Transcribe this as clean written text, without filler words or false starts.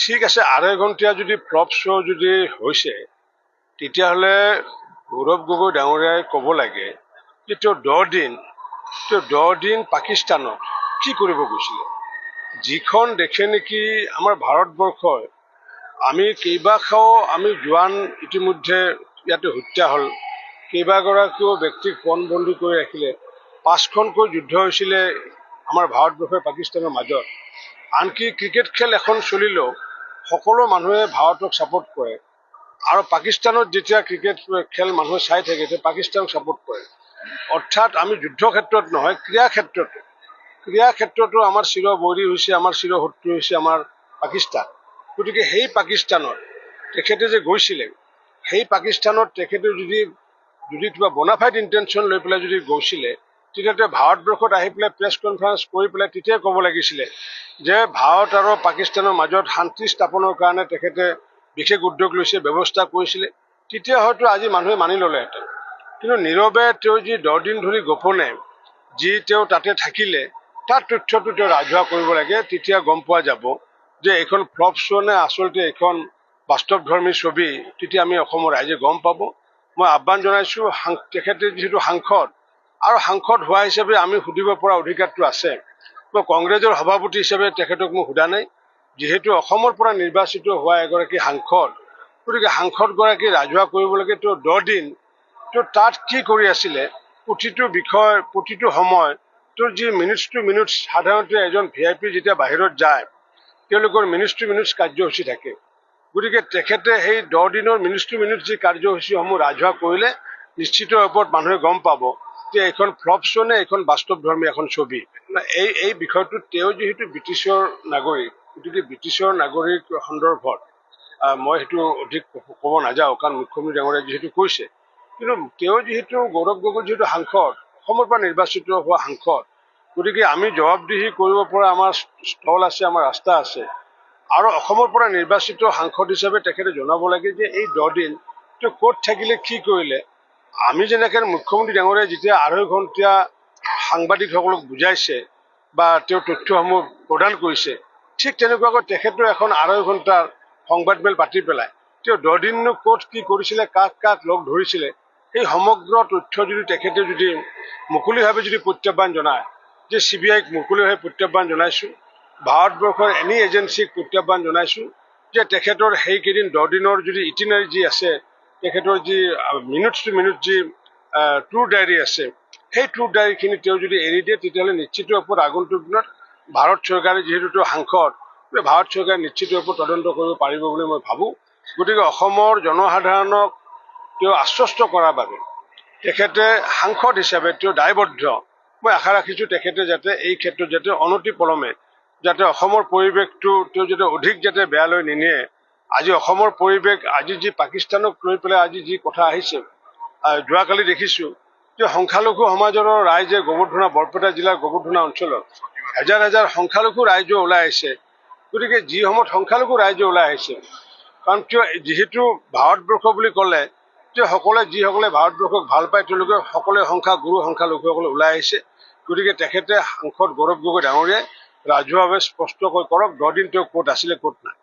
ঠিক আছে, 2.5 ঘণ্টীয়া যদি ফ্লপ শ্ব' যদি হৈছে তেতিয়াহ'লে গৌৰৱ গগৈ ডাঙৰীয়াই ক'ব লাগে যে তেওঁ 10 দিন পাকিস্তানত কি কৰিব গৈছিলে। যিখন দেশে নেকি আমাৰ ভাৰতবৰ্ষই আমি কেইবাখাও আমি জোৱান ইতিমধ্যে ইয়াতে হত্যা হ'ল, কেইবাগৰাকীও ব্যক্তিক পণবন্দী কৰি ৰাখিলে, 5খনকৈ যুদ্ধ হৈছিলে আমাৰ ভাৰতবৰ্ষৰ পাকিস্তানৰ মাজত। আনকি ক্ৰিকেট খেল এখন চলিলেও সকলো মানুহে ভাৰতক ছাপোৰ্ট কৰে, আৰু পাকিস্তানত যেতিয়া ক্ৰিকেট খেল মানুহে চাই থাকে তেতিয়া পাকিস্তানক ছাপোৰ্ট কৰে। অৰ্থাৎ আমি যুদ্ধ ক্ষেত্ৰত নহয়, ক্ৰীড়া ক্ষেত্ৰতো আমাৰ চিৰবৈৰী হৈছে, আমাৰ চিৰশত্ৰু হৈছে আমাৰ পাকিস্তান। গতিকে সেই পাকিস্তানত তেখেতে যে গৈছিলে, সেই পাকিস্তানত তেখেতে যদি কিবা বনাফাইড ইণ্টেনশ্যন লৈ পেলাই যদি গৈছিলে, তেতিয়াতে ভাৰতবৰ্ষত আহি পেলাই প্ৰেছ কনফাৰেন্স কৰি পেলাই তেতিয়াই ক'ব লাগিছিলে যে ভাৰত আৰু পাকিস্তানৰ মাজত শান্তি স্থাপনৰ কাৰণে তেখেতে বিশেষ উদ্যোগ লৈছে, ব্যৱস্থা কৰিছিলে। তেতিয়া হয়তো আজি মানুহে মানি ল'লেহেঁতেন। কিন্তু নীৰৱে তেওঁ যি 10 দিন ধৰি গোপনে যি তেওঁ তাতে থাকিলে, তাৰ তথ্যটো তেওঁ ৰাজহুৱা কৰিব লাগে। তেতিয়া গম পোৱা যাব যে এইখন ফ্লপ শ্ব' নে আচলতে এইখন বাস্তৱধৰ্মী ছবি। তেতিয়া আমি অসমৰ ৰাইজে গম পাব। মই আহ্বান জনাইছোঁ, তেখেতে যিহেতু সাংসদ, আৰু সাংসদ হোৱা হিচাপে আমি সুধিব পৰা অধিকাৰটো আছে। মই কংগ্ৰেছৰ সভাপতি হিচাপে তেখেতক মই সোধা নাই। যিহেতু অসমৰ পৰা নিৰ্বাচিত হোৱা এগৰাকী সাংসদ, গতিকে সাংসদগৰাকী ৰাজহুৱা কৰিব লাগে তেওঁ 10 দিন তেওঁ তাত কি কৰি আছিলে, প্ৰতিটো বিষয় প্ৰতিটো সময় তোৰ যি মিনিটছ টু মিনিটছ। সাধাৰণতে এজন VIP যেতিয়া বাহিৰত যায় তেওঁলোকৰ মিনিটছ টু মিনিটছ কাৰ্যসূচী থাকে। গতিকে তেখেতে সেই 10 দিনৰ মিনিটছ টু মিনিটছ যি কাৰ্যসূচীসমূহ ৰাজহুৱা কৰিলে নিশ্চিত ওপৰত মানুহে গম পাব যে এইখন ফ্লপ শ্ব' নে এইখন বাস্তৱধৰ্মী এখন ছবি। এই বিষয়টোত তেওঁ যিহেতু ব্ৰিটিছৰ নাগৰিক, গতিকে ব্ৰিটিছৰ নাগৰিক সন্দৰ্ভত মই সেইটো অধিক ক'ব নাযাওঁ, কাৰণ মুখ্যমন্ত্ৰী ডাঙৰীয়াই যিহেতু কৈছে। কিন্তু তেওঁ যিহেতু গৌৰৱ গগৈ যিহেতু সাংসদ, অসমৰ পৰা নিৰ্বাচিত হোৱা সাংসদ, গতিকে আমি জবাবদিহি কৰিব পৰা আমাৰ স্থল আছে, আমাৰ ৰাস্তা আছে। আৰু অসমৰ পৰা নিৰ্বাচিত সাংসদ হিচাপে তেখেতে জনাব লাগে যে এই 10 দিন তেওঁ ক'ত থাকিলে, কি কৰিলে। আমি যেনেকৈ মুখ্যমন্ত্ৰী ডাঙৰীয়াই যেতিয়া 2.5 ঘণ্টীয়া সাংবাদিকসকলক বুজাইছে বা তেওঁ তথ্যসমূহ প্ৰদান কৰিছে, ঠিক তেনেকুৱাকৈ তেখেতেও এখন 2.5 ঘণ্টাৰ সংবাদমেল পাতি পেলাই তেওঁ 10 দিননো ক'ত কি কৰিছিলে, কাক কাক লগ ধৰিছিলে, সেই সমগ্ৰ তথ্য যদি তেখেতে যদি মুকলিভাৱে যদি প্ৰত্যাহ্বান জনায়, যে CBIক মুকলিভাৱে প্ৰত্যাহ্বান জনাইছোঁ, ভাৰতবৰ্ষৰ এনি এজেঞ্চিক প্ৰত্যাহ্বান জনাইছোঁ যে তেখেতৰ সেইকেইদিন 10 দিনৰ যদি ইটিনাৰী যি আছে, তেখেতৰ যি মিনিটছ টু মিনিট যি ট্ৰু ডায়েৰী আছে, সেই ট্ৰু ডায়েৰীখিনি তেওঁ যদি এৰি দিয়ে তেতিয়াহ'লে নিশ্চিত ওপৰত আগন্তুক দিনত ভাৰত চৰকাৰে যিহেতু তেওঁ সাংসদ, ভাৰত চৰকাৰে নিশ্চিত ওপৰত তদন্ত কৰিব পাৰিব বুলি মই ভাবোঁ। গতিকে অসমৰ জনসাধাৰণক তেওঁ আশ্বস্ত কৰাৰ বাবে তেখেতে সাংসদ হিচাপে তেওঁ দায়বদ্ধ। মই আশা ৰাখিছোঁ তেখেতে যাতে এই ক্ষেত্ৰত যাতে অনতিপলমে যাতে অসমৰ পৰিৱেশটো তেওঁ যাতে অধিক যাতে বেয়ালৈ নিনিয়ে। আজি অসমৰ পৰিৱেশ, আজি যি পাকিস্তানক লৈ পেলাই আজি যি কথা আহিছে, যোৱাকালি দেখিছোঁ যে সংখ্যালঘু সমাজৰ ৰাইজে গোবৰ্ধনা, বৰপেটা জিলাৰ গোবৰ্ধনা অঞ্চলত হাজাৰ হাজাৰ সংখ্যালঘু ৰাইজে ওলাই আহিছে। গতিকে যি সময়ত সংখ্যালঘু ৰাইজে ওলাই আহিছে, কাৰণ কিয় যিহেতু ভাৰতবৰ্ষ বুলি ক'লে যে যিসকলে ভাৰতবৰ্ষক ভাল পায় তেওঁলোকে সকলোৱে সংখ্যালঘুসকলে ওলাই আহিছে। গতিকে তেখেতে সাংসদ গৌৰৱ গগৈ ডাঙৰীয়াই ৰাজহুৱাভাৱে স্পষ্টকৈ কৰক 10 দিন তেওঁ ক'ত আছিলে, ক'ত নাই।